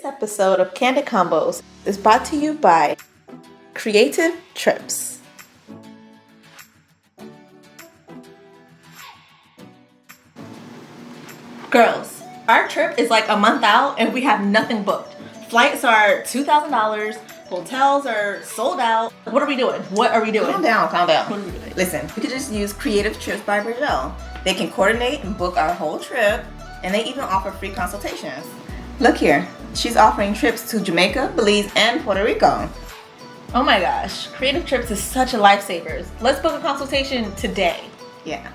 This episode of Candid Convos is brought to you by Creative Trips. Girls, our trip is like a month out and we have nothing booked. Flights are $2,000, hotels are sold out. What are we doing? What are we doing? Calm down. What are we doing? Listen, we could just use Creative Trips by Bridgelle. They can coordinate and book our whole trip, and they even offer free consultations. Look here, she's offering trips to Jamaica, Belize, and Puerto Rico. Oh my gosh, Creative Trips is such a lifesaver. Let's book a consultation today. Yeah.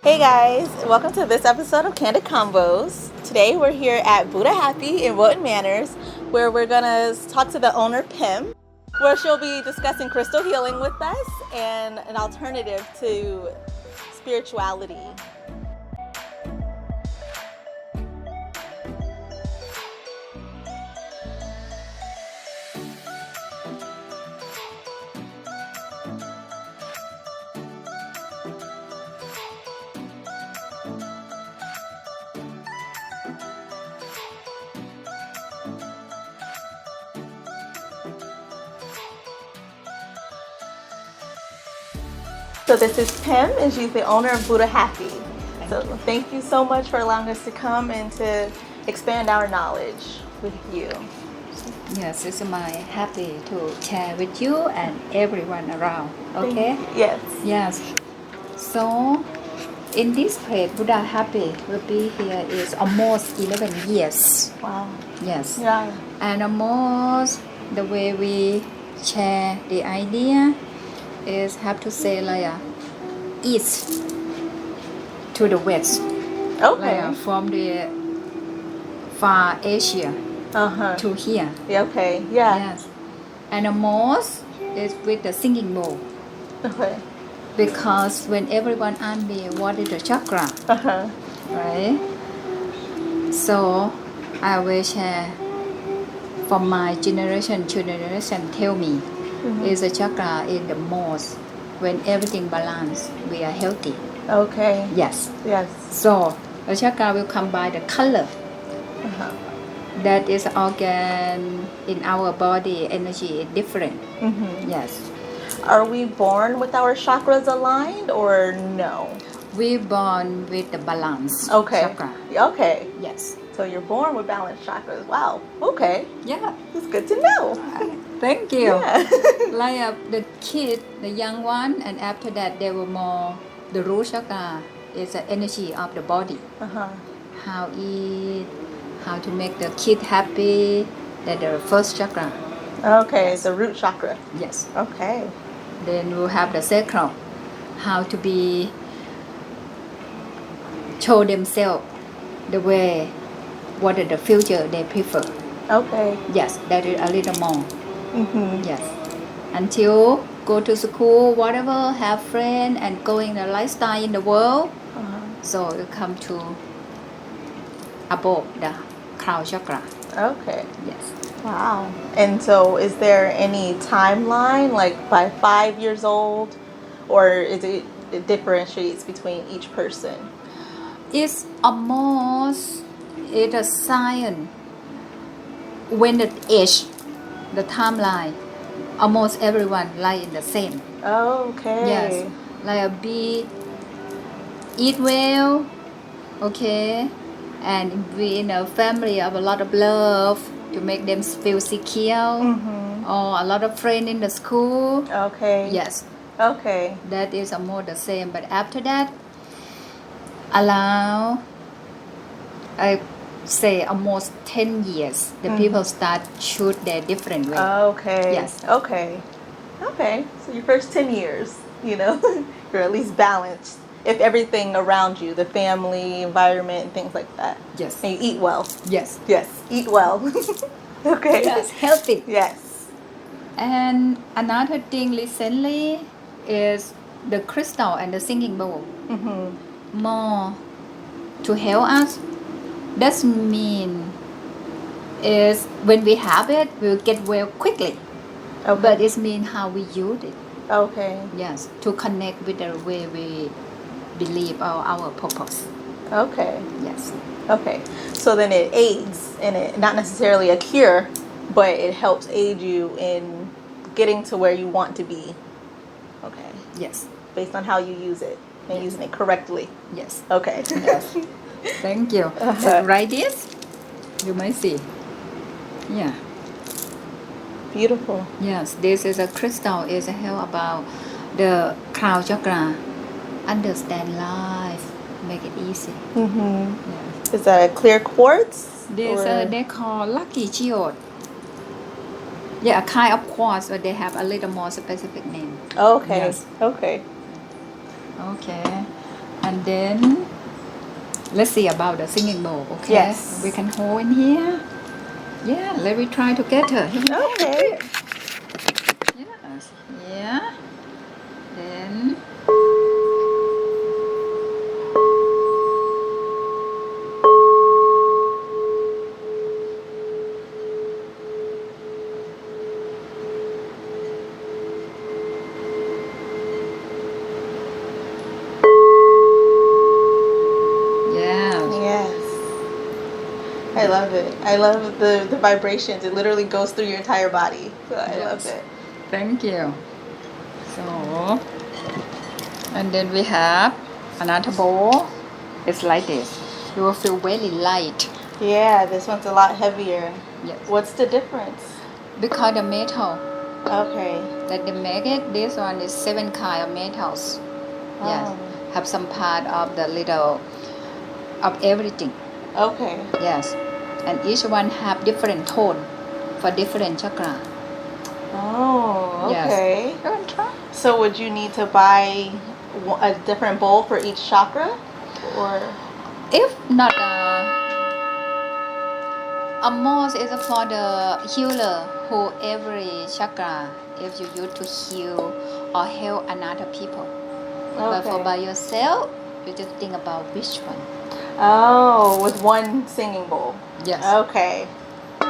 Hey guys, welcome to this episode of Candid Convos. Today we're here at Happy in Wilton Manors, where we're gonna talk to the owner, Pim, where she'll be discussing crystal healing with us and an alternative to spirituality. So this is Pim, and she's the owner of Happy. So thank you so much for allowing us to come and to expand our knowledge with you. Yes, it's my happy to share with you and everyone around. Okay? Yes. Yes. So, in this place, Buddha Happy will be here is almost 11 years. Wow. Yes. Yeah. And almost the way we share the idea is have to say like east to the west. Okay. Like, from the far Asia to here. Yeah, okay. Yeah. Yes. And the most is with the singing bowl. Okay. Because when everyone asks me what is the chakra, right? So I will share from my generation to generation tell me is the chakra in the most when everything balanced, we are healthy. Okay. Yes. Yes. So the chakra will come by the color. That is organ in our body energy is different. Yes. Are we born with our chakras aligned or no? We born with the balance Okay. chakra. Okay. Yes. So you're born with balanced chakras. Wow. Okay. Yeah. It's good to know. Thank you. Yeah. Like the kid, the young one, and after that they will more the root chakra is the energy of the body. How eat, how to make the kid happy. That the first chakra. Okay. Yes. The root chakra. Yes. Okay. Then we'll have the sacral. How to be show themselves the way what is the future they prefer. Okay. Yes, that is a little more. Yes. Until go to school, whatever, have friends and going the lifestyle in the world. So you come to above the crown chakra. Okay. Yes. Wow. And so is there any timeline, like by 5 years old, or is it differentiates between each person? It's almost it's a science. When the age, the timeline, almost everyone like in the same. Okay. Yes. Like be eat well, okay, and be in a family of a lot of love to make them feel secure, or a lot of friends in the school. Okay. Yes. Okay. That is almost the same. But after that, allow, I say almost 10 years, the people start shoot their different way. Okay. Yes. Okay. Okay. So your first 10 years, you're at least balanced. If everything around you, the family, environment, and things like that. Yes. And you eat well. Yes. Yes. Eat well. Okay. Yes. Healthy. Yes. And another thing recently is the crystal and the singing bowl. More to help us Does mean is when we have it, we'll get well quickly. Okay. But it means how we use it. Okay. Yes, to connect with the way we believe our purpose. Okay. Yes. Okay. So then it aids in it, not necessarily a cure, but it helps aid you in getting to where you want to be. Okay. Yes. Based on how you use it and Yes. using it correctly. Yes. Okay. Yes. Thank you. Uh-huh. Right this, you might see. Yeah. Beautiful. Yes. This is a crystal. Is a help about the crown chakra. Understand life. Make it easy. Mm-hmm. Yes. Is that a clear quartz? This or- they call lucky geode. Yeah, a kind of quartz, but they have a little more specific name. Okay. Yes. Okay. Okay. And then let's see about the singing bowl. Okay. Yes. We can hold in here. Yeah. Let me try together. Okay. Yes. Yeah. Then. Yeah. Yes. I love it. I love the vibrations. It literally goes through your entire body. So I love Yes. it. Thank you. So, and then we have another bowl. It's like this. You will feel very light. Yeah, this one's a lot heavier. Yes. What's the difference? Because the metal Okay. that they make it, this one is 7 kind of metals. Yes. Oh. Have some part of the little of everything. Okay. Yes. And each one have different tone for different chakra. Oh, Yes. okay. You want to try? So would you need to buy a different bowl for each chakra? Or If not, almost is for the healer who every chakra if you use to heal or help another people. But for by yourself, you just think about which one. Oh, with one singing bowl. Yes. Okay. Nice. I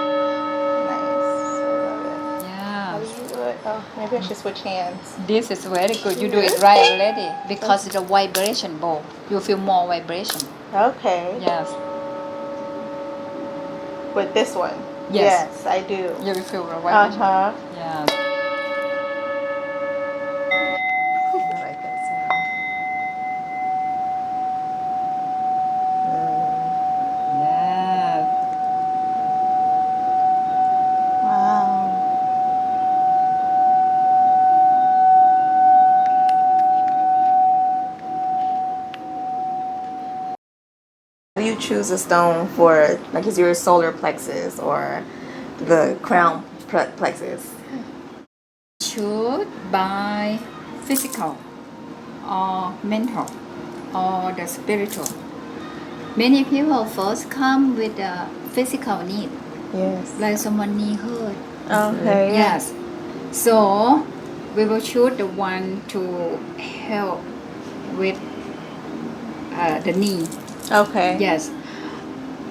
love it. How do Yeah. you do it? Oh, maybe I should switch hands. This is very good. You do it right already because it's a vibration bowl. You feel more vibration. Okay. Yes. With this one. Yes. I do. You will feel the vibration. Uh-huh. Yes. I like that sound. Yes. Wow. Do you choose a stone for, like, is your solar plexus or the crown plexus? Should by physical or mental or the spiritual. Many people first come with a physical need, Yes. like someone knee hurt. Okay. Yes. So we will choose the one to help with the knee. Okay. Yes.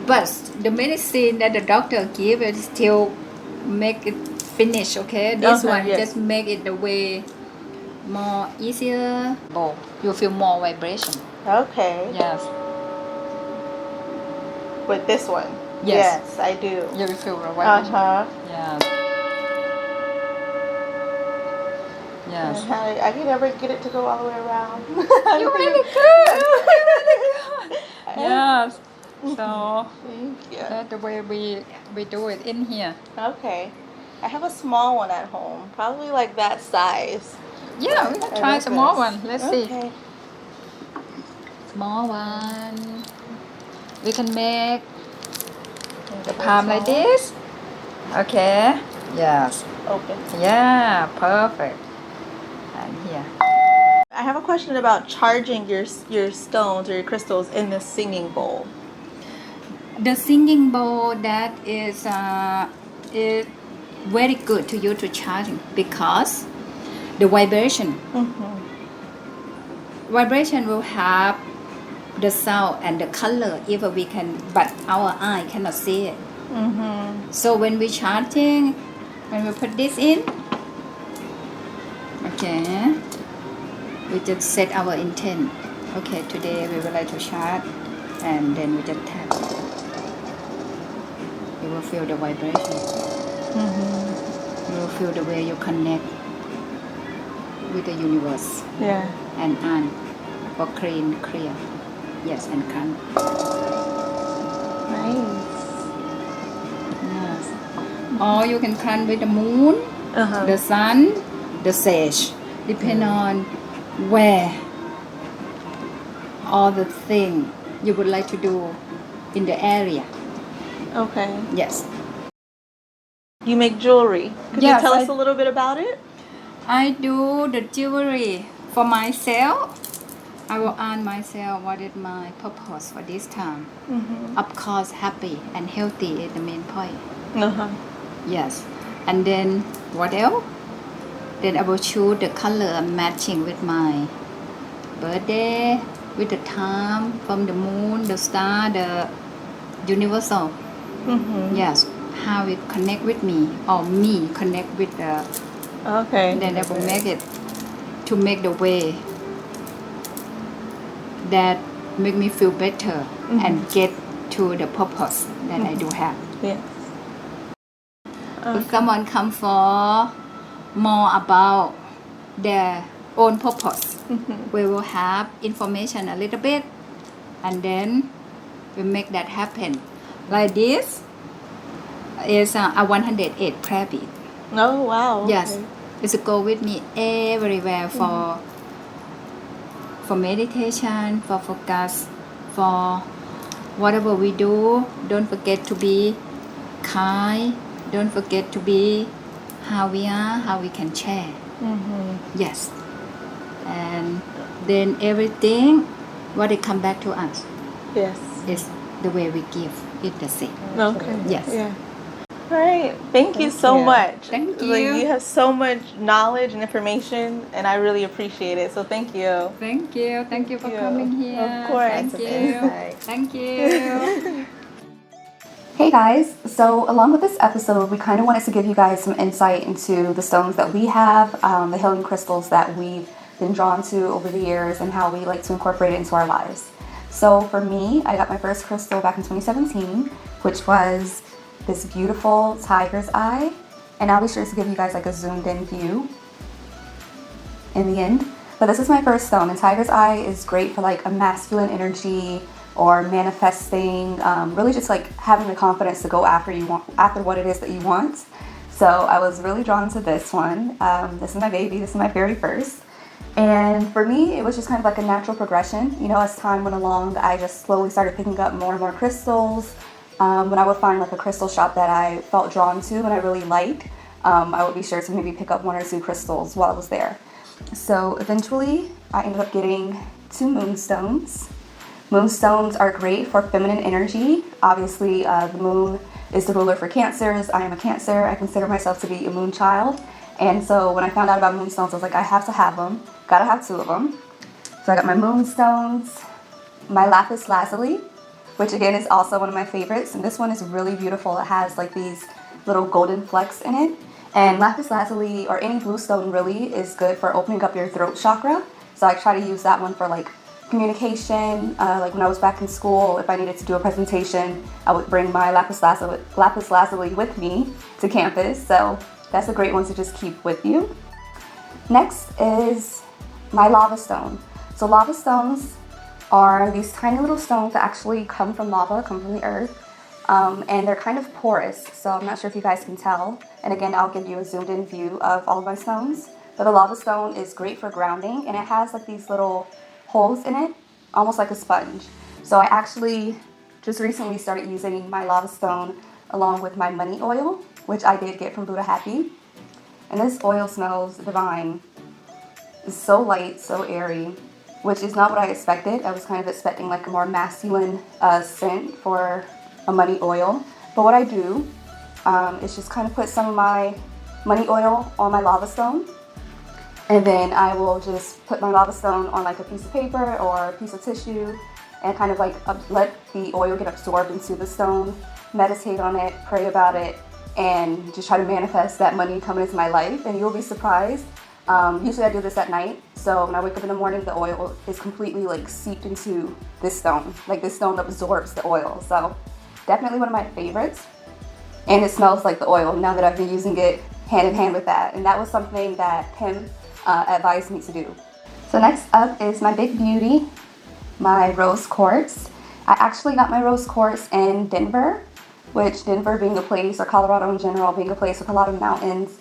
But the medicine that the doctor give it still make it finish, okay? This Okay, one yes. just make it the way more easier. You feel more vibration. Okay. Yes. With this one? Yes. I do. You will feel the vibration. Uh-huh. Yes. Yes. And I can never get it to go all the way around. You really good. You really good. Yes. So Thank you. that's the way we do it in here. Okay. I have a small one at home, probably like that size. Yeah, we can I try love small this. one. Let's see. Okay. Small one. We can make the palm like this. Okay. Yes. Open. Yeah. Perfect. And here. I have a question about charging your stones or your crystals in the singing bowl. The singing bowl that is very good to you to charging because the vibration. Mm-hmm. Vibration will have the sound and the color, even we can, but our eye cannot see it. So when we chanting, when we put this in, okay, we just set our intent. Okay, today we would like to chant, and then we just tap. You will feel the vibration. You will feel the way you connect with the universe. Yeah. And on for clear. Yes, and calm. Nice. Yes. Or you can cleanse with the moon, the sun, the sage. Depend on where all the thing you would like to do in the area. Okay. Yes. You make jewelry. Could Yes, you tell us a little bit about it? I do the jewelry for myself. I will ask myself what is my purpose for this time. Of course, happy and healthy is the main point. Yes. And then what else? Then I will choose the color matching with my birthday, with the time, from the moon, the star, the universal. Yes. How it connect with me, or me connect with the. Okay. Then I will make it to make the way that make me feel better and get to the purpose that I do have. Yes. If someone come for more about their own purpose, we will have information a little bit, and then we make that happen. Like this is a 108 prayer bead. Oh, wow. Yes, Okay. it's go with me everywhere for meditation, for focus, for whatever we do. Don't forget to be kind. Don't forget to be how we are, how we can share. Yes, and then everything what it come back to us Yes. is the way we give it the same. Okay. Yes. Yeah. All right. Thank you so you. much. Thank Like, you. you have so much knowledge and information, and I really appreciate it. So thank you. Thank you for you. coming here. Of course. Thank Lots of you. insight. Thank you. Hey guys, so along with this episode, we kind of wanted to give you guys some insight into the stones that we have, the healing crystals that we've been drawn to over the years, and how we like to incorporate it into our lives. So for me, I got my first crystal back in 2017, which was this beautiful tiger's eye, and I'll be sure to give you guys like a zoomed in view in the end. But this is my first stone, and tiger's eye is great for like a masculine energy, or manifesting, really just like having the confidence to go after what it is that you want. So I was really drawn to this one. This is my baby, this is my very first. And for me, it was just kind of like a natural progression. You know, as time went along, I just slowly started picking up more and more crystals. When I would find like a crystal shop that I felt drawn to and I really liked, I would be sure to maybe pick up 1 or 2 crystals while I was there. So eventually, I ended up getting 2 moonstones. Moonstones are great for feminine energy. Obviously, the moon is the ruler for Cancers. I am a Cancer. I consider myself to be a moon child. And so when I found out about moonstones, I was like, I have to have them. Gotta have 2 of them. So I got my moonstones, my lapis lazuli, which again is also one of my favorites. And this one is really beautiful. It has like these little golden flecks in it. And lapis lazuli, or any blue stone really, is good for opening up your throat chakra. So I try to use that one for like communication. Like when I was back in school, if I needed to do a presentation, I would bring my lapis lazuli with me to campus. So that's a great one to just keep with you. Next is my lava stone. So lava stones are these tiny little stones that actually come from lava, come from the earth. And they're kind of porous, so I'm not sure if you guys can tell. And again, I'll give you a zoomed in view of all of my stones. But the lava stone is great for grounding, and it has like these little holes in it, almost like a sponge. So I actually just recently started using my lava stone along with my money oil, which I did get from Buddha Happy. And this oil smells divine. It's so light, so airy, which is not what I expected. I was kind of expecting like a more masculine scent for a money oil. But what I do is just kind of put some of my money oil on my lava stone. And then I will just put my lava stone on like a piece of paper or a piece of tissue and kind of like let the oil get absorbed into the stone, meditate on it, pray about it, and just try to manifest that money coming into my life. And you'll be surprised. Usually I do this at night, so when I wake up in the morning, the oil is completely like seeped into this stone. Like this stone absorbs the oil. So definitely one of my favorites. And it smells like the oil now that I've been using it hand in hand with that. And that was something that Pim advised me to do. So next up is my big beauty, my rose quartz. I actually got my rose quartz in Denver, which Denver being a place, or Colorado in general, being a place with a lot of mountains,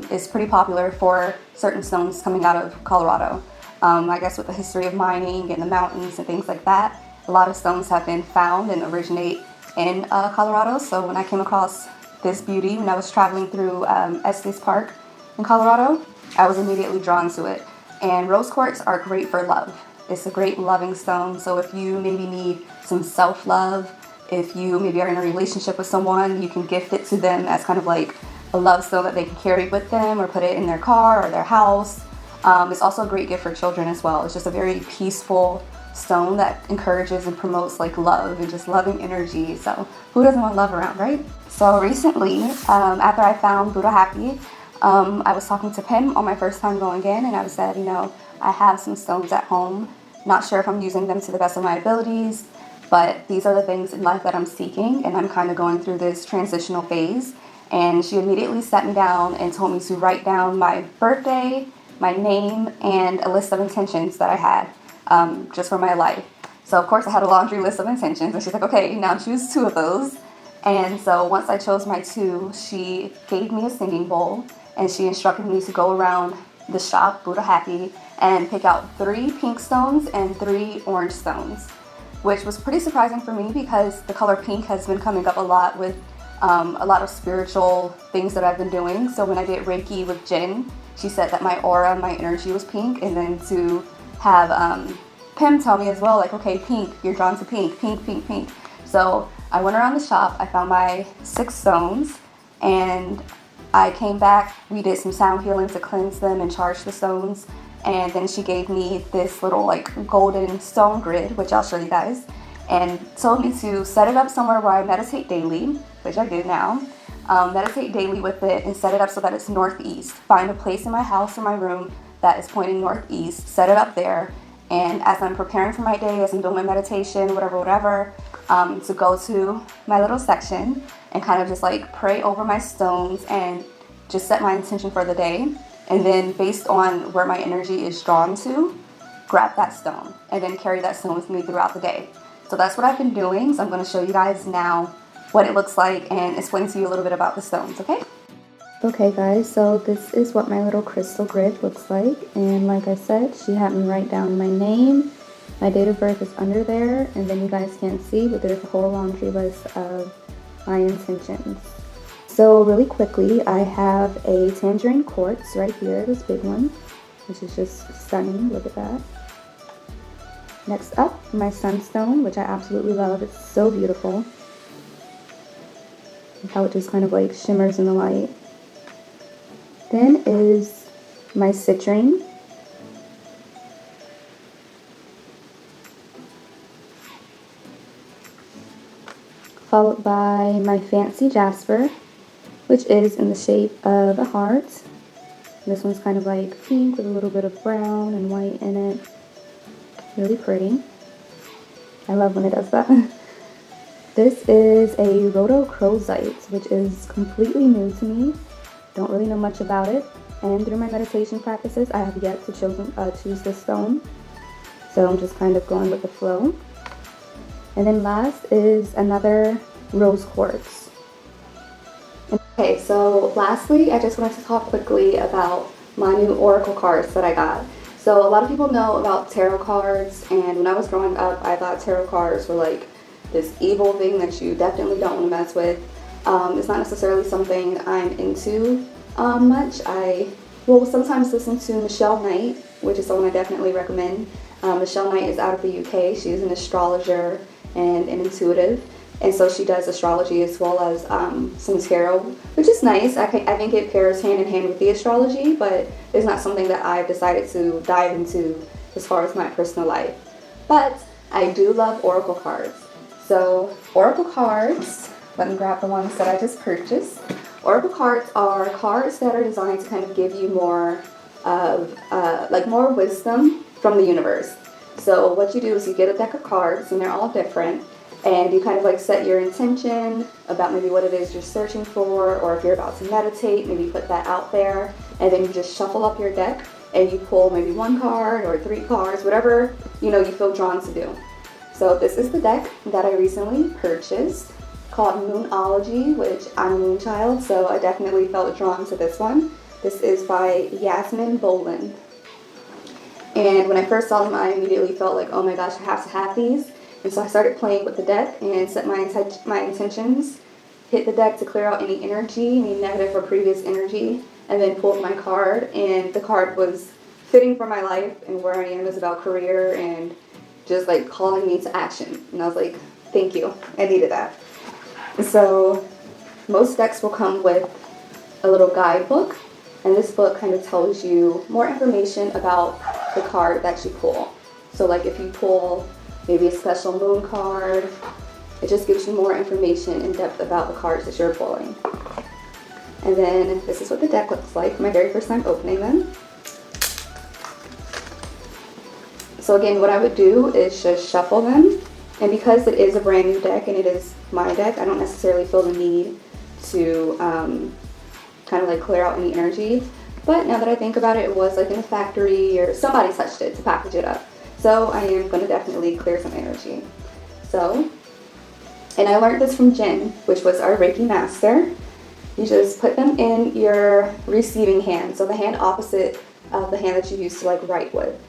is pretty popular for certain stones coming out of Colorado. I guess with the history of mining and the mountains and things like that, a lot of stones have been found and originate in Colorado. So when I came across this beauty when I was traveling through Estes Park in Colorado, I was immediately drawn to it. And rose quartz are great for love. It's a great loving stone. So if you maybe need some self-love, if you maybe are in a relationship with someone, you can gift it to them as kind of like a love stone that they can carry with them or put it in their car or their house. It's also a great gift for children as well. It's just a very peaceful stone that encourages and promotes like love and just loving energy. So who doesn't want love around, right? So recently, after I found Buddha Happy, I was talking to Pim on my first time going in, and I said, I have some stones at home. Not sure if I'm using them to the best of my abilities, but these are the things in life that I'm seeking, and I'm kind of going through this transitional phase. And she immediately sat me down and told me to write down my birthday, my name, and a list of intentions that I had just for my life. So of course I had a laundry list of intentions, and she's like, okay, now choose 2 of those. And so once I chose my 2, she gave me a singing bowl, and she instructed me to go around the shop, Buddha Happy, and pick out 3 pink stones and 3 orange stones, which was pretty surprising for me because the color pink has been coming up a lot with a lot of spiritual things that I've been doing. So when I did Reiki with Jen, she said that my aura, my energy was pink, and then to have Pim tell me as well, like, okay, pink, you're drawn to pink, pink, pink, pink. So I went around the shop, I found my 6 stones, and I came back, we did some sound healing to cleanse them and charge the stones, and then she gave me this little like golden stone grid, which I'll show you guys, and told me to set it up somewhere where I meditate daily, which I do now. Meditate daily with it and set it up so that it's northeast. Find a place in my house or my room that is pointing northeast, set it up there, and as I'm preparing for my day, as I'm doing my meditation, whatever, to go to my little section and kind of just like pray over my stones and just set my intention for the day. And then based on where my energy is drawn to, grab that stone and then carry that stone with me throughout the day. So that's what I've been doing. So I'm going to show you guys now what it looks like and explain to you a little bit about the stones, okay? Okay guys, so this is what my little crystal grid looks like. And like I said, she had me write down my name, my date of birth is under there, and then you guys can't see, but there's a whole laundry list of my intentions. So really quickly, I have a tangerine quartz right here, this big one, which is just stunning, look at that. Next up, my sunstone, which I absolutely love, it's so beautiful. How it just kind of like shimmers in the light. Then is my citrine. Followed by my fancy jasper, which is in the shape of a heart. This one's kind of like pink with a little bit of brown and white in it. Really pretty. I love when it does that. This is a rhodochrosite, which is completely new to me. Don't really know much about it. And through my meditation practices, I have yet to choose this stone. So I'm just kind of going with the flow. And then last is another rose quartz. Okay, so lastly, I just wanted to talk quickly about my new oracle cards that I got. So a lot of people know about tarot cards, and when I was growing up, I thought tarot cards were like this evil thing that you definitely don't want to mess with. It's not necessarily something I'm into much. I will sometimes listen to Michelle Knight, which is someone I definitely recommend. Michelle Knight is out of the UK. She's an astrologer and an intuitive, and so she does astrology as well as some tarot, which is nice. I think it pairs hand in hand with the astrology, but it's not something that I've decided to dive into as far as my personal life. But I do love oracle cards. So oracle cards, let me grab the ones that I just purchased. Oracle cards are cards that are designed to kind of give you more of, more wisdom from the universe. So what you do is you get a deck of cards, and they're all different, and you kind of like set your intention about maybe what it is you're searching for, or if you're about to meditate, maybe put that out there, and then you just shuffle up your deck, and you pull maybe 1 card or 3 cards, whatever, you feel drawn to do. So this is the deck that I recently purchased, called Moonology, which I'm a moon child, so I definitely felt drawn to this one. This is by Yasmin Bolin. And when I first saw them, I immediately felt like, oh my gosh, I have to have these. And so I started playing with the deck and set my intentions, hit the deck to clear out any energy, any negative or previous energy, and then pulled my card. And the card was fitting for my life and where I am is about career and just like calling me to action. And I was like, thank you, I needed that. So most decks will come with a little guidebook, and this book kind of tells you more information about the card that you pull. So like if you pull maybe a special moon card, it just gives you more information in depth about the cards that you're pulling. And then this is what the deck looks like, my very first time opening them. So again, what I would do is just shuffle them. And because it is a brand new deck and it is my deck, I don't necessarily feel the need to kind of like clear out any energy. But now that I think about it, it was like in a factory or somebody touched it to package it up. So I am going to definitely clear some energy. So, and I learned this from Jen, which was our Reiki master. You just put them in your receiving hand. So the hand opposite of the hand that you used to like write with.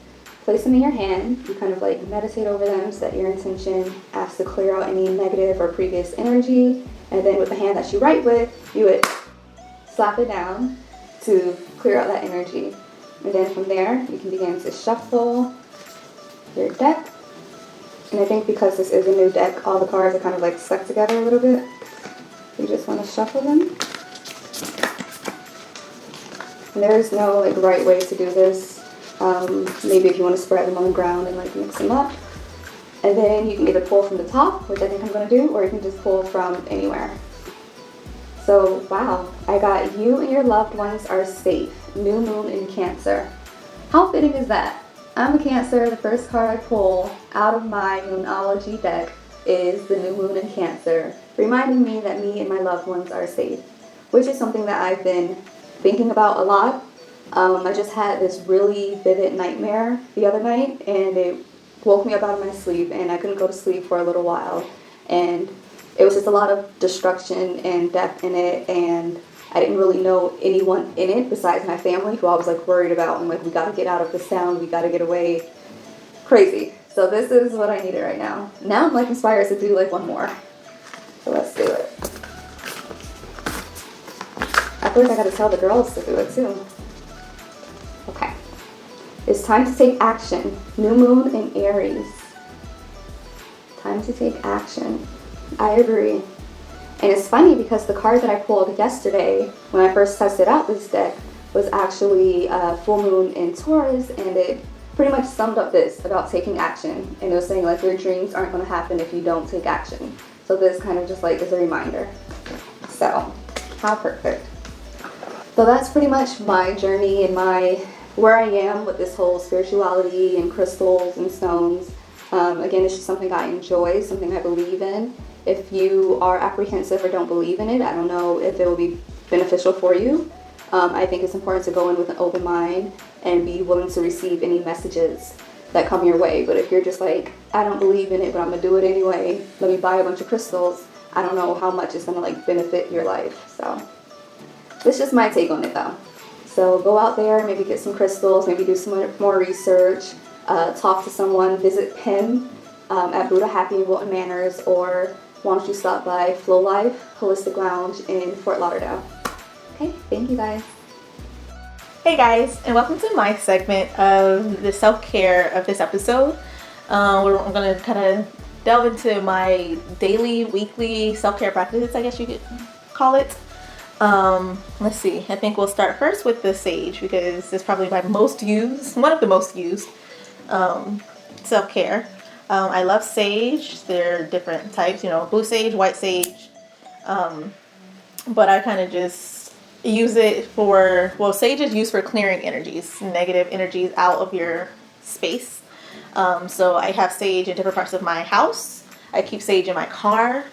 Place them in your hand, you kind of like meditate over them, set your intention, ask to clear out any negative or previous energy, and then with the hand that you write with, you would slap it down to clear out that energy. And then from there, you can begin to shuffle your deck. And I think because this is a new deck, all the cards are kind of like stuck together a little bit. You just want to shuffle them. And there is no like right way to do this. Maybe if you want to spread them on the ground and like mix them up. And then you can either pull from the top, which I think I'm going to do, or you can just pull from anywhere. So, wow, I got you and your loved ones are safe. New moon in Cancer. How fitting is that? I'm a Cancer. The first card I pull out of my Moonology deck is the new moon in Cancer, reminding me that me and my loved ones are safe, which is something that I've been thinking about a lot. I just had this really vivid nightmare the other night, and it woke me up out of my sleep, and I couldn't go to sleep for a little while, and it was just a lot of destruction and death in it, and I didn't really know anyone in it besides my family, who I was like worried about, and like, we gotta get out of the sound, we gotta get away. Crazy. So this is what I needed right now. Now I'm like inspired to do like one more. So let's do it. I feel like I gotta tell the girls to do it too. Okay. It's time to take action. New moon in Aries. Time to take action. I agree. And it's funny because the card that I pulled yesterday when I first tested out this deck was actually full moon in Taurus, and it pretty much summed up this about taking action. And it was saying like your dreams aren't going to happen if you don't take action. So this kind of just like is a reminder. So, how perfect. So that's pretty much my journey and where I am with this whole spirituality and crystals and stones. Again, it's just something I enjoy, something I believe in. If you are apprehensive or don't believe in it, I don't know if it will be beneficial for you. I think it's important to go in with an open mind and be willing to receive any messages that come your way. But if you're just like, I don't believe in it, but I'm gonna do it anyway, let me buy a bunch of crystals, I don't know how much it's gonna like benefit your life. So that's just my take on it though. So go out there, maybe get some crystals, maybe do some more research, talk to someone, visit Pim at Buddha Happy of Wilton Manors, or why don't you stop by Flow Life Holistic Lounge in Fort Lauderdale. Okay, thank you guys. Hey guys, and welcome to my segment of the self-care of this episode. We're going to kind of delve into my daily, weekly self-care practices, I guess you could call it. Let's see, I think we'll start first with the sage, because it's probably my most used, one of the most used self-care. I love sage. There are different types, you know, blue sage, white sage. But I kind of just use it for, well, sage is used for clearing energies, negative energies out of your space. So I have sage in different parts of my house. I keep sage in my car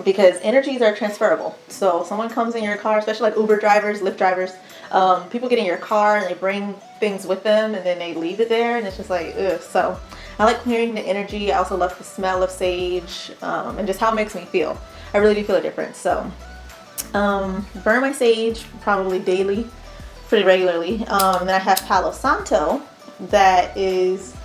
because energies are transferable. So if someone comes in your car, especially like Uber drivers, Lyft drivers, people get in your car and they bring things with them and then they leave it there and it's just like, ugh. So I like clearing the energy. I also love the smell of sage and just how it makes me feel. I really do feel a difference. So burn my sage probably daily, pretty regularly. Then I have Palo Santo. That is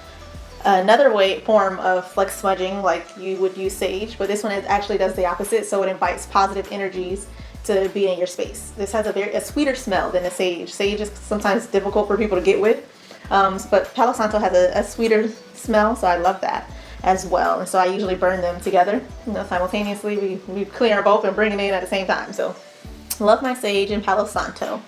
another form of like smudging, like you would use sage, but this one actually does the opposite. So it invites positive energies to be in your space. This has a sweeter smell than the sage. Sage is sometimes difficult for people to get with, but Palo Santo has a sweeter smell, so I love that as well. And so I usually burn them together, you know, simultaneously. We clear both and bring them in at the same time. So love my sage and Palo Santo.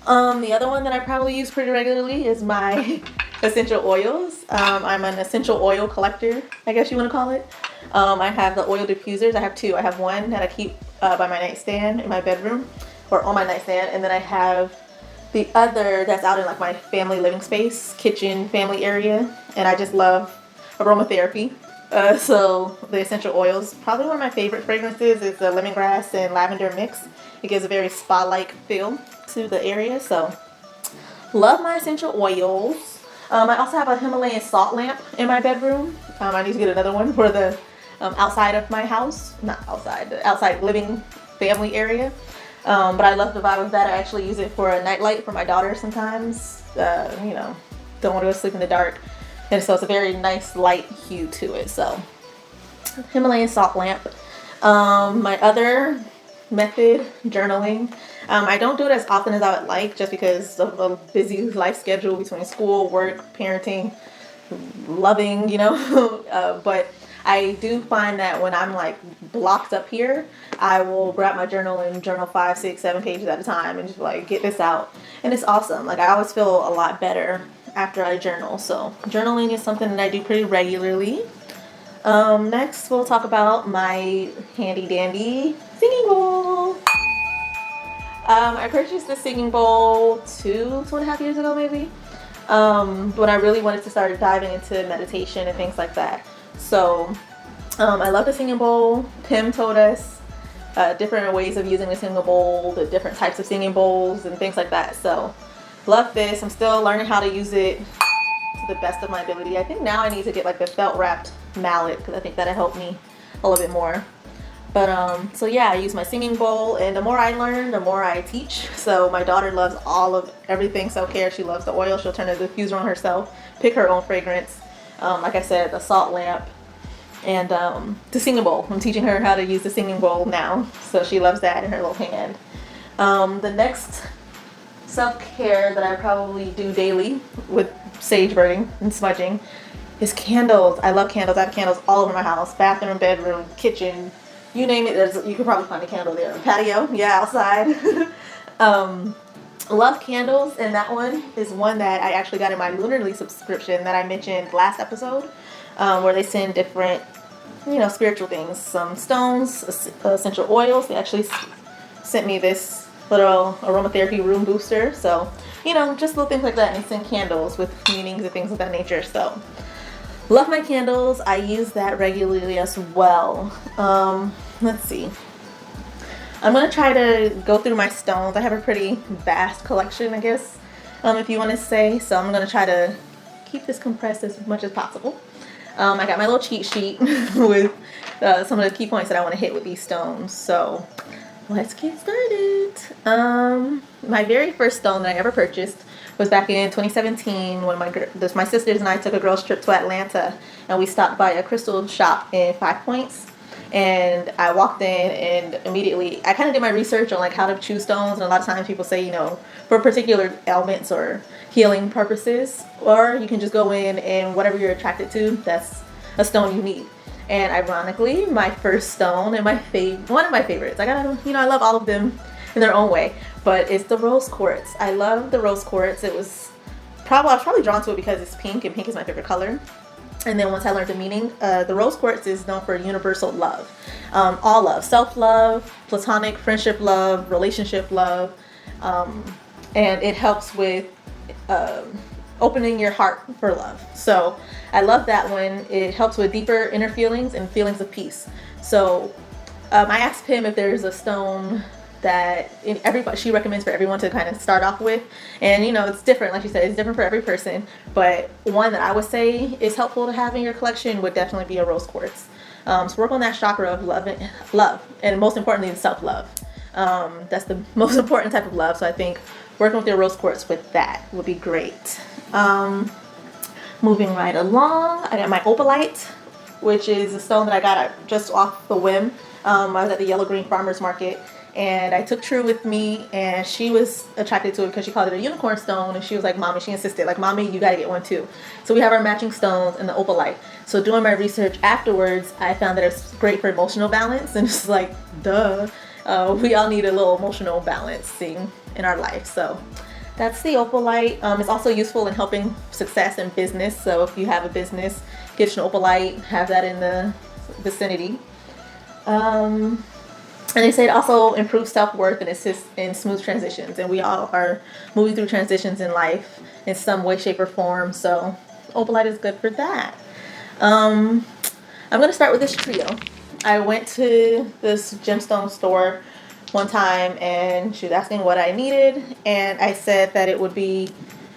The other one that I probably use pretty regularly is my essential oils. I'm an essential oil collector, I guess you want to call it. I have the oil diffusers. I have two. I have one that I keep by my nightstand in my bedroom, or on my nightstand, and then I have the other that's out in like my family living space, kitchen, family area, and I just love aromatherapy. So the essential oils, probably one of my favorite fragrances is the lemongrass and lavender mix. It gives a very spa-like feel to the area, so love my essential oils. I also have a Himalayan salt lamp in my bedroom. I need to get another one for the outside of my house, not outside, the outside living family area. But I love the vibe of that. I actually use it for a nightlight for my daughter sometimes. You know, don't want to go to sleep in the dark, and so it's a very nice light hue to it. So Himalayan salt lamp. My other method, journaling. I don't do it as often as I would like, just because of the busy life schedule between school, work, parenting, loving, you know. But I do find that when I'm like blocked up here, I will grab my journal and journal 5, 6, 7 pages at a time and just like get this out. And it's awesome. Like I always feel a lot better after I journal. So journaling is something that I do pretty regularly. Next we'll talk about my handy dandy singing bowl. I purchased this singing bowl 2.5 years ago maybe, when I really wanted to start diving into meditation and things like that. So I love the singing bowl. Pim told us different ways of using the singing bowl, the different types of singing bowls and things like that. So love this. I'm still learning how to use it to the best of my ability. I think now I need to get like the felt wrapped mallet, because I think that'll help me a little bit more. But so yeah, I use my singing bowl, and the more I learn, the more I teach. So my daughter loves everything self-care. She loves the oil. She'll turn the diffuser on herself, pick her own fragrance. Like I said, the salt lamp and the singing bowl. I'm teaching her how to use the singing bowl now, so she loves that in her little hand. The next self-care that I probably do daily with sage burning and smudging is candles. I love candles. I have candles all over my house, bathroom, bedroom, kitchen, you name it. You can probably find a candle there. Patio, yeah, outside. Love candles, and that one is one that I actually got in my Lunarly subscription that I mentioned last episode, where they send different, you know, spiritual things, some stones, essential oils. They actually sent me this little aromatherapy room booster. So, you know, just little things like that. And they send candles with meanings and things of that nature. So, love my candles. I use that regularly as well. Let's see. I'm going to try to go through my stones. I have a pretty vast collection, I guess, if you want to say. So I'm going to try to keep this compressed as much as possible. I got my little cheat sheet with some of the key points that I want to hit with these stones. So let's get started. My very first stone that I ever purchased was back in 2017 when my sisters and I took a girls trip to Atlanta, and we stopped by a crystal shop in 5 Points. And I walked in, and immediately I kind of did my research on like how to choose stones. And a lot of times people say, you know, for particular ailments or healing purposes, or you can just go in and whatever you're attracted to, that's a stone you need. And ironically, my first stone and one of my favorites, I love all of them in their own way, but it's the rose quartz. I love the rose quartz. I was probably drawn to it because it's pink, and pink is my favorite color. And then once I learned the meaning, the rose quartz is known for universal love. All love, self-love, platonic, friendship love, relationship love. And it helps with opening your heart for love. So I love that one. It helps with deeper inner feelings and feelings of peace. So I asked Pim if there's a stone that she recommends for everyone to kind of start off with. And you know, it's different, like you said, it's different for every person. But one that I would say is helpful to have in your collection would definitely be a rose quartz. So work on that chakra of love, and most importantly, self-love. That's the most important type of love. So I think working with your rose quartz with that would be great. Moving right along, I got my opalite, which is a stone that I got just off the whim. I was at the Yellow Green Farmers Market, and I took True with me, and she was attracted to it because she called it a unicorn stone, and she was like, Mommy, she insisted, like, Mommy, you gotta get one too. So we have our matching stones and the opalite. So doing my research afterwards, I found that it's great for emotional balance, and it's like, duh. We all need a little emotional balancing in our life. So that's the opalite. It's also useful in helping success in business. So if you have a business, get an opalite, have that in the vicinity. And they say it also improves self-worth and assists in smooth transitions. And we all are moving through transitions in life in some way, shape, or form. So opalite is good for that. I'm going to start with this trio. I went to this gemstone store one time, and she was asking what I needed, and I said that it would be,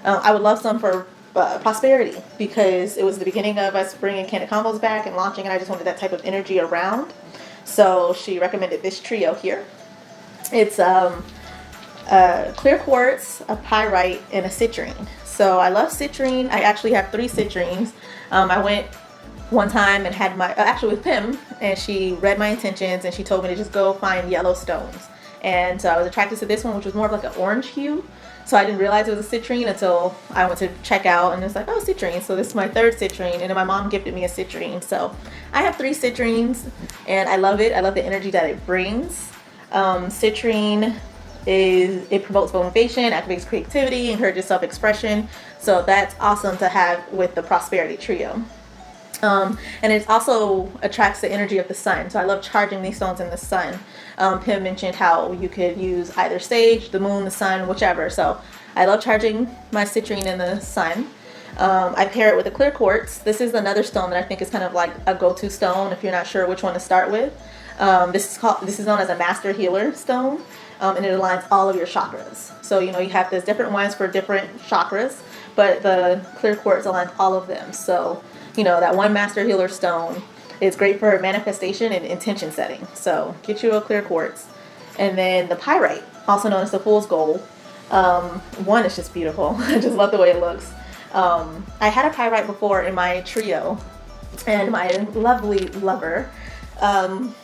I would love some for prosperity, because it was the beginning of us bringing Candid Convos back and launching, and I just wanted that type of energy around. So she recommended this trio here. It's clear quartz, a pyrite, and a citrine. So I love citrine. I actually have 3 citrines. I went one time and had my, actually with Pim, and she read my intentions, and she told me to just go find yellow stones. And so I was attracted to this one, which was more of like an orange hue. So I didn't realize it was a citrine until I went to check out, and it's like, oh, citrine. So this is my 3rd citrine, and then my mom gifted me a citrine. So I have 3 citrines, and I love it. I love the energy that it brings. Citrine it promotes motivation, activates creativity, encourages self-expression. So that's awesome to have with the prosperity trio. And it also attracts the energy of the sun. So I love charging these stones in the sun. Pim mentioned how you could use either sage, the moon, the sun, whichever. So I love charging my citrine in the sun. I pair it with a clear quartz. This is another stone that I think is kind of like a go-to stone if you're not sure which one to start with. This is known as a master healer stone, and it aligns all of your chakras. So you know, you have these different ones for different chakras, but the clear quartz aligns all of them. So you know, that one master healer stone is great for manifestation and intention setting. So get you a clear quartz. And then the pyrite, also known as the fool's gold. One is just beautiful. I just love the way it looks. I had a pyrite before in my trio, and my lovely lover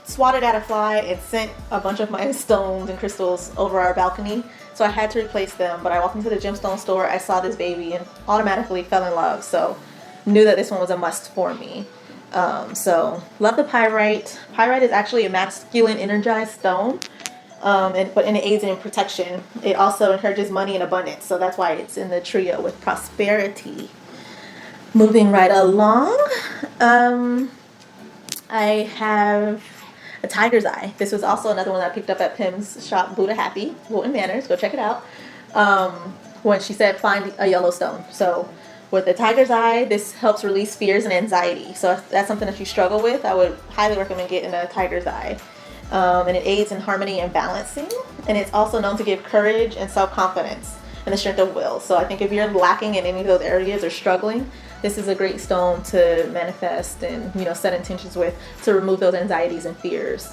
swatted at a fly and sent a bunch of my stones and crystals over our balcony. So I had to replace them, but I walked into the gemstone store, I saw this baby, and automatically fell in love. So knew that this one was a must for me. So love the pyrite. Pyrite is actually a masculine energized stone, but it aids in protection. It also encourages money and abundance. So that's why it's in the trio with prosperity. Moving right along, I have a tiger's eye. This was also another one that I picked up at Pim's shop, Buddha Happy, Wilton Manors. Go check it out. When she said find a yellow stone. So with the tiger's eye, this helps release fears and anxiety. So if that's something that you struggle with, I would highly recommend getting a tiger's eye. And it aids in harmony and balancing. And it's also known to give courage and self-confidence and the strength of will. So I think if you're lacking in any of those areas or struggling, this is a great stone to manifest and, you know, set intentions with to remove those anxieties and fears.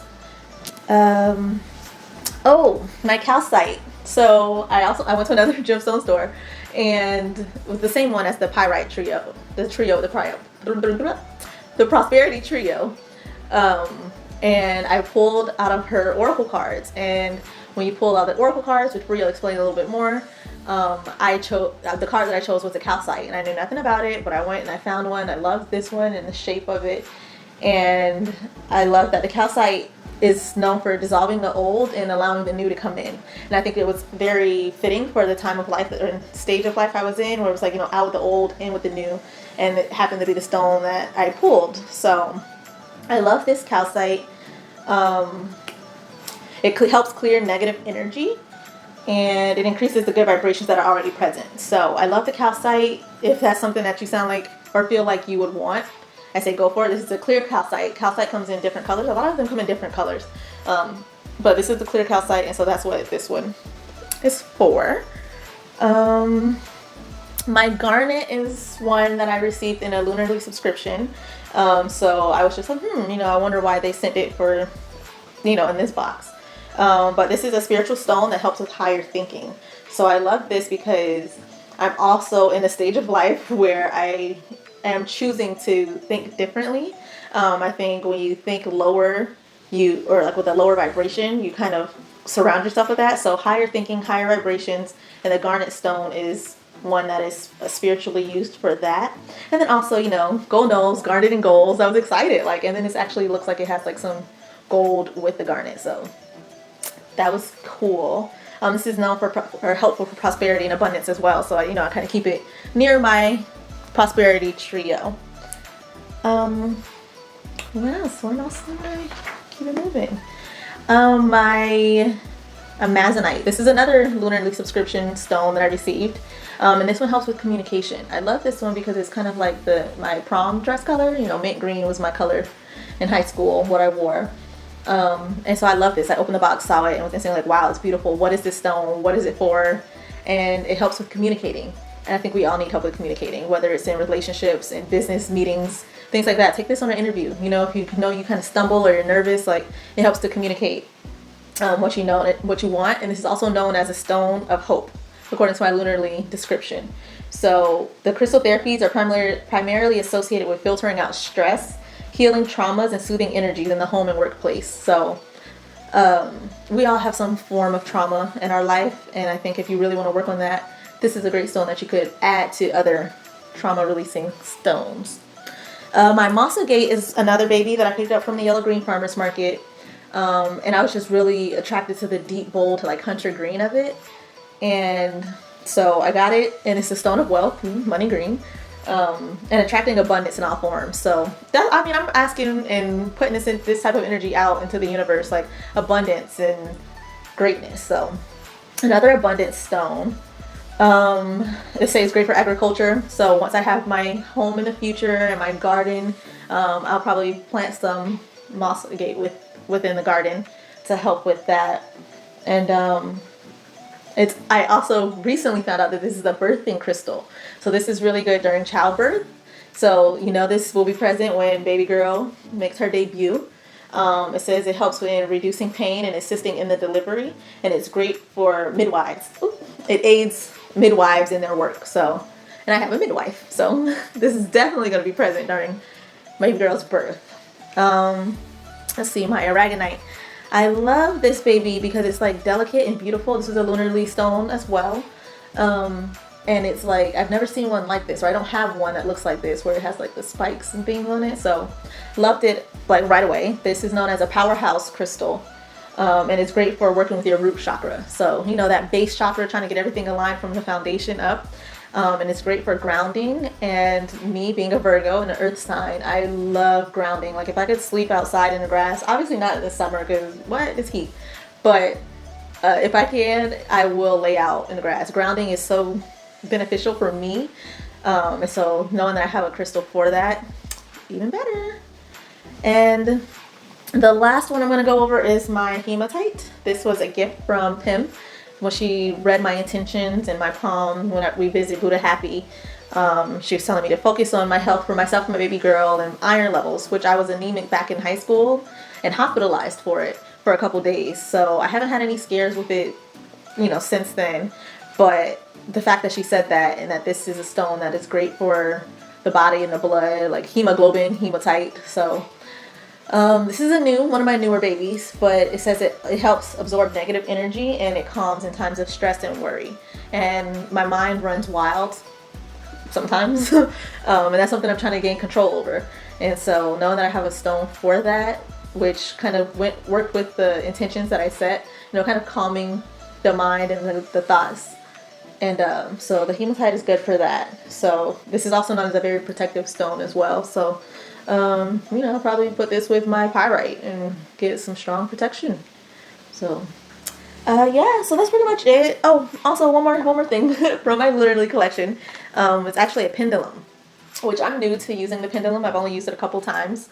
Oh, my calcite. So I went to another gemstone store, and with the same one as the pyrite trio, the prosperity trio. And I pulled out of her oracle cards, and when you pull out the oracle cards, which Bria will explain a little bit more, I chose the card that I chose was a calcite, and I knew nothing about it, but I went and I found one. I loved this one and the shape of it, and I love that the calcite is known for dissolving the old and allowing the new to come in. And I think it was very fitting for the time of life or stage of life I was in, where it was like, out with the old, in with the new. And it happened to be the stone that I pulled. So I love this calcite. It helps clear negative energy, and it increases the good vibrations that are already present. So I love the calcite. If that's something that you sound like or feel like you would want, I say go for it. This is a clear calcite. Calcite comes in different colors. A lot of them come in different colors. But this is the clear calcite, and so that's what this one is for. My garnet is one that I received in a lunarly subscription. So I was just like, I wonder why they sent it for, in this box. But this is a spiritual stone that helps with higher thinking. So I love this because I'm also in a stage of life where I am choosing to think differently. I think when you think lower, or like with a lower vibration, you kind of surround yourself with that. So higher thinking, higher vibrations, and the garnet stone is one that is spiritually used for that. And then also, gold nose, garnet and gold. I was excited. And then this actually looks like it has like some gold with the garnet. So that was cool. This is known for helpful for prosperity and abundance as well. So I kind of keep it near my prosperity trio. What else? What else am I keep it moving? My amazonite. This is another lunarly subscription stone that I received. And this one helps with communication. I love this one because it's kind of like my prom dress color. Mint green was my color in high school, what I wore. And so I love this. I opened the box, saw it, and was instantly like, wow, it's beautiful. What is this stone? What is it for? And it helps with communicating. And I think we all need help with communicating, whether it's in relationships, in business meetings, things like that. Take this on an interview. If you you kind of stumble or you're nervous, it helps to communicate what you know, what you want. And this is also known as a stone of hope, according to my lunarly description. So the crystal therapies are primarily associated with filtering out stress, healing traumas, and soothing energies in the home and workplace. So we all have some form of trauma in our life, and I think if you really want to work on that, this is a great stone that you could add to other trauma releasing stones. My Mossa Gate is another baby that I picked up from the Yellow Green Farmers Market, and I was just really attracted to the deep, bold, hunter green of it. And so I got it, and it's a stone of wealth, money green, and attracting abundance in all forms. So I'm asking and putting this type of energy out into the universe, like abundance and greatness. So another abundance stone. It says it's great for agriculture. So once I have my home in the future and my garden, I'll probably plant some moss gate within the garden to help with that. And I also recently found out that this is a birthing crystal. So this is really good during childbirth. So this will be present when baby girl makes her debut. It says it helps with reducing pain and assisting in the delivery, and it's great for midwives. It aids midwives in their work. So, and I have a midwife, so this is definitely going to be present during baby girl's birth. Let's see, my aragonite. I love this baby because it's delicate and beautiful. This is a lunarly stone as well. And it's I've never seen one like this, or I don't have one that looks like this, where it has the spikes and things on it. So loved it right away. This is known as a powerhouse crystal. And it's great for working with your root chakra. So, that base chakra, trying to get everything aligned from the foundation up. And it's great for grounding. And me being a Virgo and an earth sign, I love grounding. If I could sleep outside in the grass, obviously not in the summer because it's heat. But if I can, I will lay out in the grass. Grounding is so beneficial for me. And so knowing that I have a crystal for that, even better. And the last one I'm going to go over is my hematite. This was a gift from Pim when she read my intentions and my palm when we visited Buddha Happy. She was telling me to focus on my health for myself and my baby girl and iron levels, which I was anemic back in high school and hospitalized for it for a couple days. So I haven't had any scares with it, since then. But the fact that she said that, and that this is a stone that is great for the body and the blood, hemoglobin, hematite. So this is one of my newer babies, but it says it helps absorb negative energy and it calms in times of stress and worry. And my mind runs wild sometimes, and that's something I'm trying to gain control over. And so knowing that I have a stone for that which kind of worked with the intentions that I set, kind of calming the mind and the thoughts. And so the hematite is good for that. So this is also known as a very protective stone as well. So, I'll probably put this with my pyrite and get some strong protection. So, so that's pretty much it. Oh, also one more thing from my literally collection. It's actually a pendulum, which I'm new to using the pendulum. I've only used it a couple times.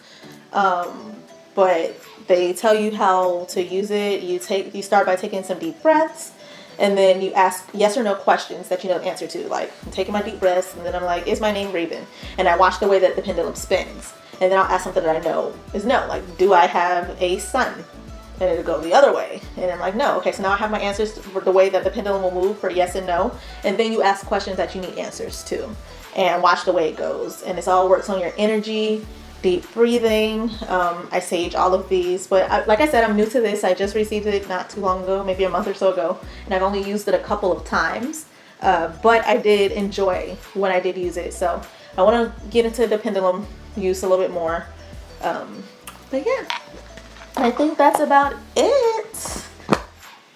But they tell you how to use it. You start by taking some deep breaths, and then you ask yes or no questions that you know the answer to. Like, I'm taking my deep breaths, and then I'm like, is my name Raven? And I watch the way that the pendulum spins. And then I'll ask something that I know is no. Like, do I have a son? And it'll go the other way. And I'm like, no. Okay, so now I have my answers for the way that the pendulum will move for yes and no. And then you ask questions that you need answers to. And watch the way it goes. And this all works on your energy, deep breathing. I sage all of these. But like I said, I'm new to this. I just received it not too long ago, maybe a month or so ago. And I've only used it a couple of times. But I did enjoy when I did use it. So I want to get into the pendulum use a little bit more. But yeah, I think that's about it.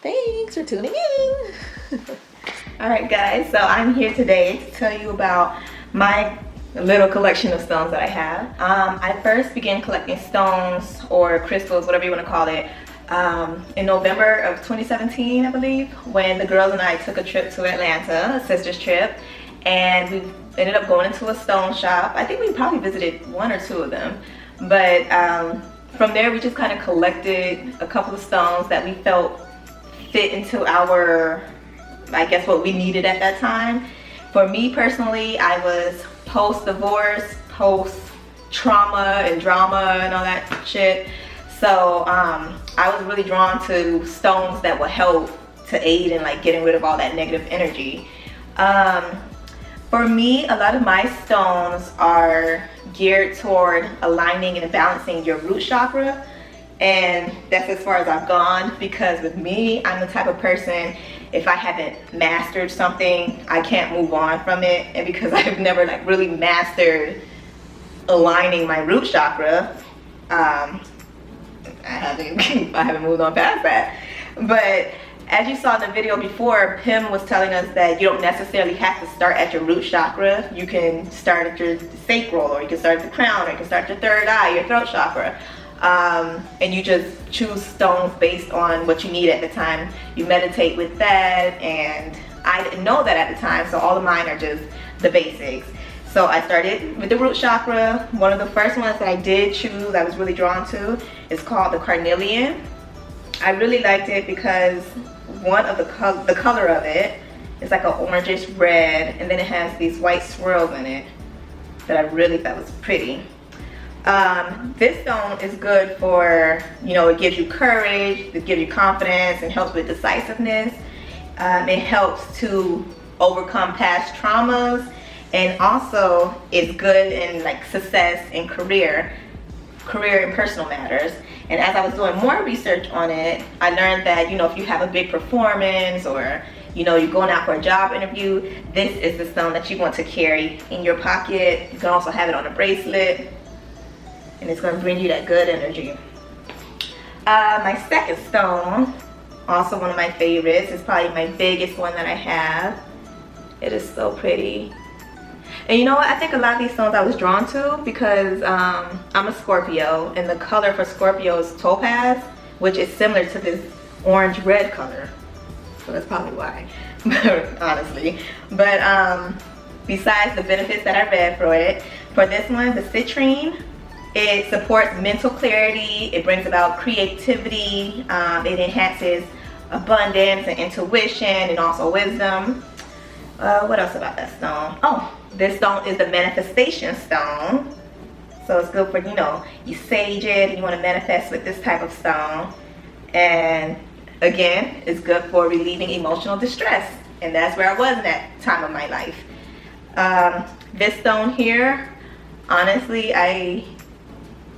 Thanks for tuning in. Alright guys, so I'm here today to tell you about my little collection of stones that I have. I first began collecting stones or crystals, whatever you want to call it, in November of 2017, I believe, when the girls and I took a trip to Atlanta, a sister's trip, and we ended up going into a stone shop. I think we probably visited one or two of them, but from there we just kind of collected a couple of stones that we felt fit into our, I guess, what we needed at that time. For me personally, I was post-divorce, post-trauma and drama and all that shit. So I was really drawn to stones that would help to aid in like getting rid of all that negative energy. For me, a lot of my stones are geared toward aligning and balancing your root chakra. And that's as far as I've gone, because with me, I'm the type of person, if I haven't mastered something, I can't move on from it. And because I've never like really mastered aligning my root chakra, I haven't moved on past that. But as you saw in the video before, Pim was telling us that you don't necessarily have to start at your root chakra. You can start at your sacral, or you can start at the crown, or you can start at your third eye, your throat chakra. And you just choose stones based on what you need at the time. You meditate with that, and I didn't know that at the time, so all of mine are just the basics. So I started with the root chakra. One of the first ones that I did choose, I was really drawn to, is called the carnelian. I really liked it because one of the color of it is like an orangish red, and then it has these white swirls in it that I really thought was pretty. This stone is good for, it gives you courage, it gives you confidence, and helps with decisiveness. It helps to overcome past traumas, and also it's good in like success in career and personal matters. And as I was doing more research on it, I learned that, if you have a big performance, or you're going out for a job interview, this is the stone that you want to carry in your pocket. You can also have it on a bracelet, and it's going to bring you that good energy. My second stone, also one of my favorites, is probably my biggest one that I have. It is so pretty. And you know what, I think a lot of these stones I was drawn to because I'm a Scorpio, and the color for Scorpio is topaz, which is similar to this orange red color. So that's probably why, honestly. But besides the benefits that I read for it, for this one, the citrine, it supports mental clarity, it brings about creativity, it enhances abundance and intuition, and also wisdom. What else about that stone? Oh, this stone is the manifestation stone. So it's good for, you sage it and you want to manifest with this type of stone. And again, it's good for relieving emotional distress. And that's where I was in that time of my life. This stone here, honestly, I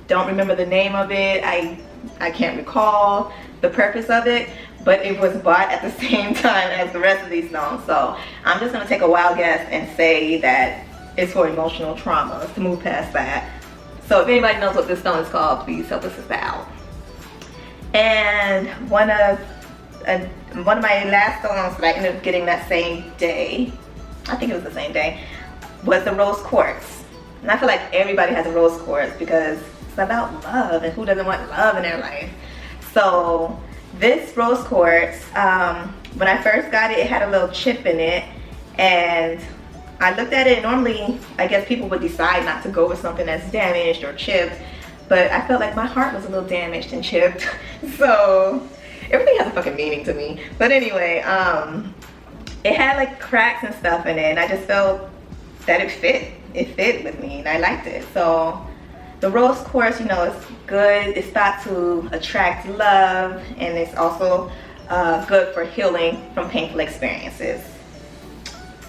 don't remember the name of it. I can't recall the purpose of it, but it was bought at the same time as the rest of these stones. So I'm just going to take a wild guess and say that it's for emotional traumas, to move past that. So if anybody knows what this stone is called, please help us out. And one of my last stones that I ended up getting that same day, I think it was the same day, was the rose quartz. And I feel like everybody has a rose quartz because it's about love, and who doesn't want love in their life? So this rose quartz, when I first got it, it had a little chip in it, and I looked at it. Normally, I guess people would decide not to go with something that's damaged or chipped, but I felt like my heart was a little damaged and chipped. So everything has a fucking meaning to me. But anyway, it had like cracks and stuff in it, and I just felt that it fit with me, and I liked it. So the rose quartz, you know, is good. It's thought to attract love, and it's also good for healing from painful experiences.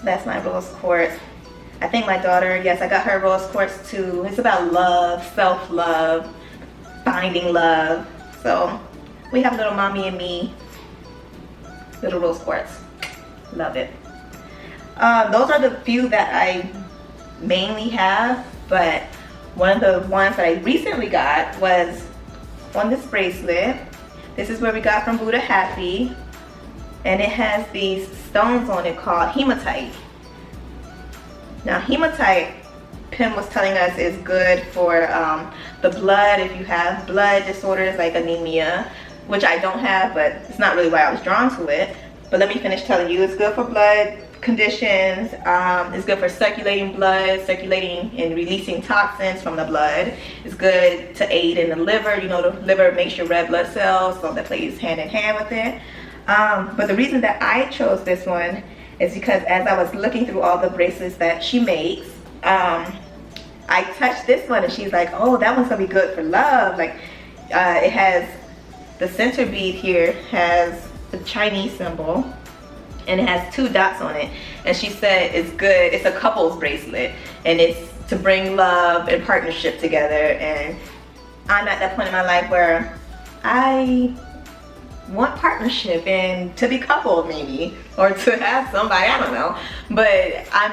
That's my rose quartz. I think my daughter, yes, I got her rose quartz too. It's about love, self-love, finding love. So we have little mommy and me, little rose quartz. Love it. Those are the few that I mainly have, but one of the ones that I recently got was on this bracelet. This is where we got from Buddha Happy, and it has these stones on it called hematite. Now hematite, Pim was telling us, is good for the blood if you have blood disorders like anemia, which I don't have, but it's not really why I was drawn to it. But let me finish telling you, it's good for blood conditions. It's good for circulating blood, circulating and releasing toxins from the blood. It's good to aid in the liver. You know, the liver makes your red blood cells, so that plays hand in hand with it. But the reason that I chose this one is because as I was looking through all the bracelets that she makes, I touched this one and she's like, oh, that one's gonna be good for love. Like, it has, the center bead here has the Chinese symbol, and it has 2 dots on it, and she said it's good, it's a couples bracelet, and it's to bring love and partnership together. And I'm at that point in my life where I want partnership and to be coupled, maybe, or to have somebody, I don't know, but I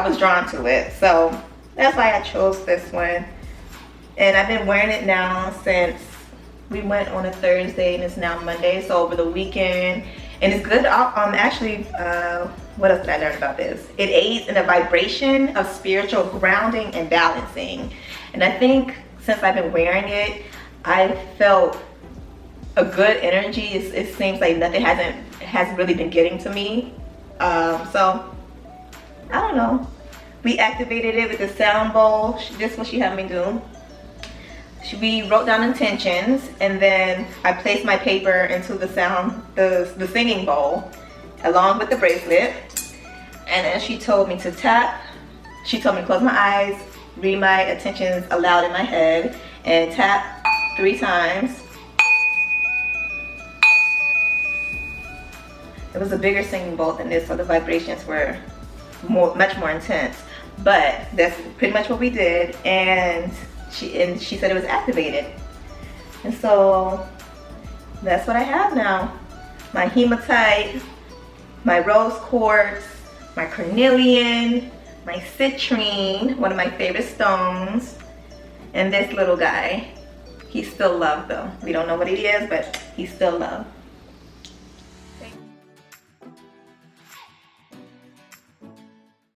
was drawn to it, so that's why I chose this one. And I've been wearing it now since we went on a Thursday, and it's now Monday, so over the weekend. And it's good. Actually, what else did I learn about this? It aids in the vibration of spiritual grounding and balancing. And I think since I've been wearing it, I felt a good energy. It seems like nothing hasn't really been getting to me. So I don't know. We activated it with the sound bowl. This is what she had me do. We wrote down intentions, and then I placed my paper into the singing bowl along with the bracelet. And then she told me to tap. She told me to close my eyes, read my intentions aloud in my head, and tap 3 times. It was a bigger singing bowl than this, so the vibrations were much more intense. But that's pretty much what we did, and she said it was activated. And so that's what I have now. My hematite, my rose quartz, my carnelian, my citrine, one of my favorite stones, and this little guy. He's still loved though. We don't know what he is, but he's still loved.